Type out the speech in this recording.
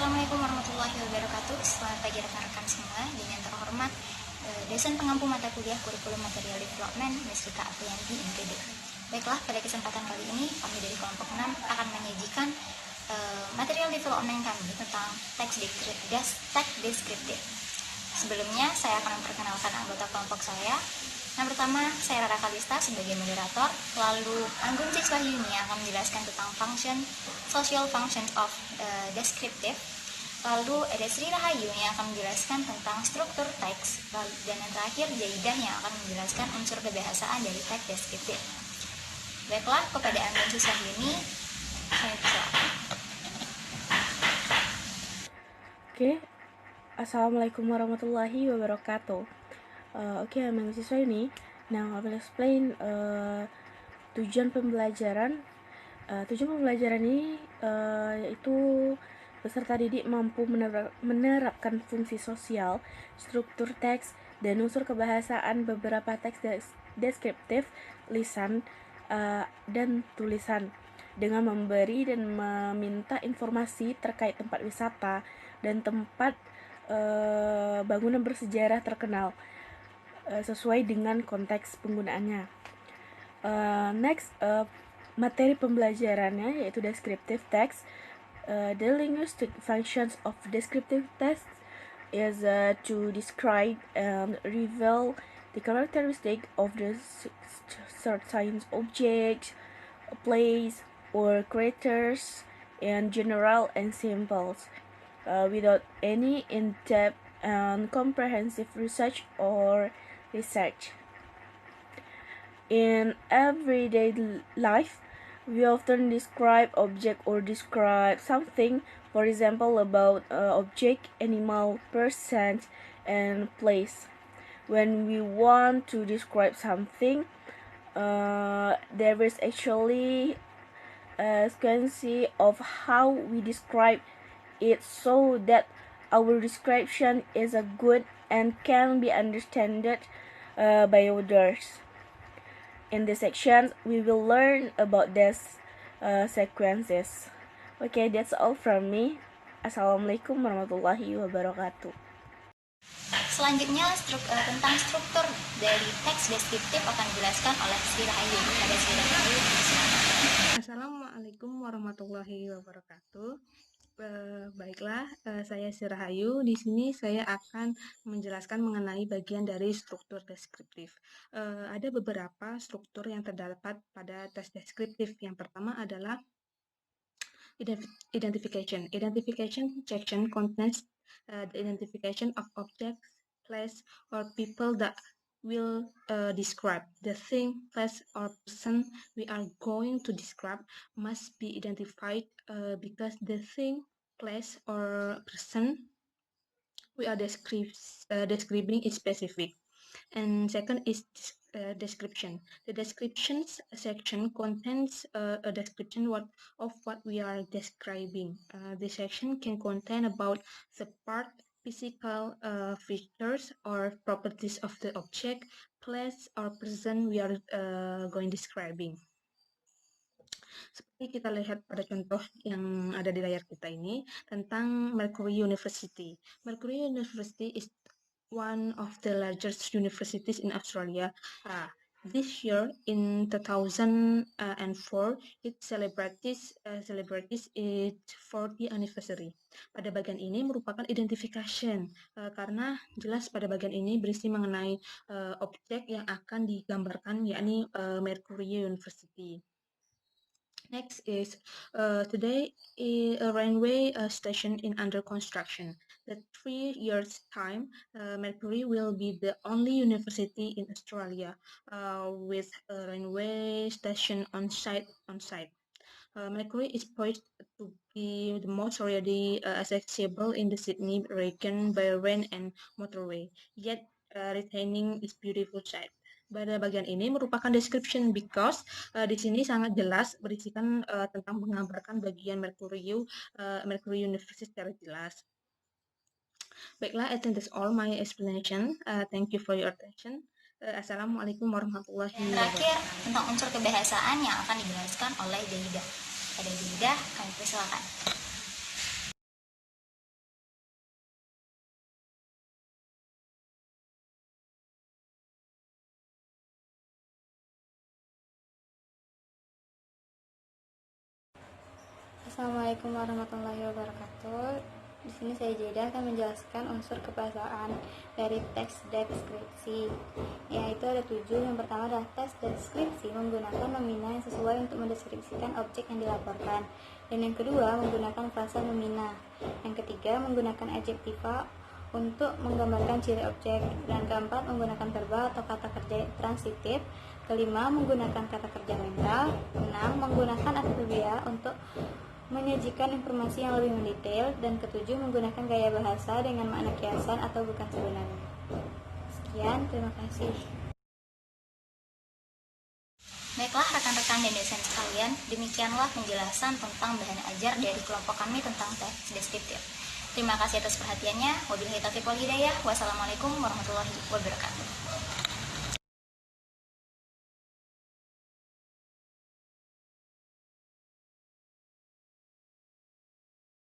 Assalamualaikum warahmatullahi wabarakatuh. Selamat pagi rekan-rekan semua. Dengan terhormat dosen pengampu mata kuliah kurikulum material development Mislika Aprianti MPD. Baiklah, pada kesempatan kali ini kami dari kelompok 6 akan menyajikan material development kami tentang teks deskriptif. Sebelumnya saya akan memperkenalkan anggota kelompok saya. Yang pertama, saya Rara Kalista sebagai moderator, lalu Anggun Siswahyuni akan menjelaskan tentang social functions of descriptive, lalu ada Sri Rahayu yang akan menjelaskan tentang struktur teks, dan yang terakhir Jaidah yang akan menjelaskan unsur kebahasaan dari teks deskriptif. Baiklah, kepada Anggun Siswahyuni, saya persilakan. Oke, Assalamualaikum warahmatullahi wabarakatuh. I'm mahasiswa ini. Now I will explain tujuan pembelajaran. Tujuan pembelajaran ini yaitu peserta didik mampu menerapkan fungsi sosial, struktur teks, dan unsur kebahasaan beberapa teks deskriptif, lisan, dan tulisan dengan memberi dan meminta informasi terkait tempat wisata dan tempat bangunan bersejarah terkenal sesuai dengan konteks penggunaannya. Materi pembelajarannya yaitu descriptive text. The linguistic functions of descriptive text is to describe and reveal the characteristic of the certain object, place, or creatures in general and symbols, without any in-depth and comprehensive research. In everyday life, we often describe object or describe something, for example, about object, animal, person, and place. When we want to describe something, there is actually a sequence of how we describe it so that our description is a good and can be understood by others. In this section, we will learn about these sequences. Okay, that's all from me. Assalamualaikum warahmatullahi wabarakatuh. Selanjutnya tentang struktur dari teks deskriptif akan dijelaskan oleh Sri Rahayu. Pada Sri Rahayu, Assalamualaikum warahmatullahi wabarakatuh. Baiklah, saya Sri Rahayu. Di sini saya akan menjelaskan mengenai bagian dari struktur deskriptif. Ada beberapa struktur yang terdapat pada teks deskriptif. Yang pertama adalah identification. Identification section contains the identification of objects, place, or people that will describe. The thing, place, or person we are going to describe must be identified because the thing, place, or person we are describing is specific. And second is description. The descriptions section contains a description of what we are describing. This section can contain about the part, physical features or properties of the object, place, or person we are going describing. Seperti kita lihat pada contoh yang ada di layar kita ini tentang Mercury University. Mercury University is one of the largest universities in Australia. This year, in 2004, it celebrates its 40th anniversary. Pada bagian ini merupakan identification, karena jelas pada bagian ini berisi mengenai objek yang akan digambarkan, yakni Mercury University. Next is today a railway station in under construction. The 3 years time, Mercury will be the only university in Australia with a railway station on site. Mercury is poised to be the most already accessible in the Sydney region by rail and motorway, yet retaining its beautiful site. Pada bagian ini merupakan description because di sini sangat jelas berisikan tentang menggambarkan bagian Mercury University secara jelas. Baiklah, I think that's all my explanation. Thank you for your attention. Assalamualaikum warahmatullahi wabarakatuh. Terakhir, tentang unsur kebahasaan yang akan dijelaskan oleh Jaidah. Pada Jaidah, kami persilakan. Assalamualaikum warahmatullahi wabarakatuh. Di sini saya Jeda akan menjelaskan unsur kebahasaan dari teks deskripsi, yaitu ada 7. Yang pertama adalah teks deskripsi menggunakan nomina yang sesuai untuk mendeskripsikan objek yang dilaporkan. Dan yang kedua menggunakan frasa nomina. Yang ketiga menggunakan adjektiva untuk menggambarkan ciri objek. Dan keempat menggunakan verba atau kata kerja transitif. Kelima menggunakan kata kerja netral. 6 menggunakan adverbia untuk menyajikan informasi yang lebih mendetail. Dan ketujuh menggunakan gaya bahasa dengan makna kiasan atau bukan sebenarnya. Sekian, terima kasih. Baiklah rekan-rekan dan dosen sekalian, demikianlah penjelasan tentang bahan ajar dari kelompok kami tentang teks deskriptif. Terima kasih atas perhatiannya. Wabillahi taufiq wal hidayah. Wassalamualaikum warahmatullahi wabarakatuh.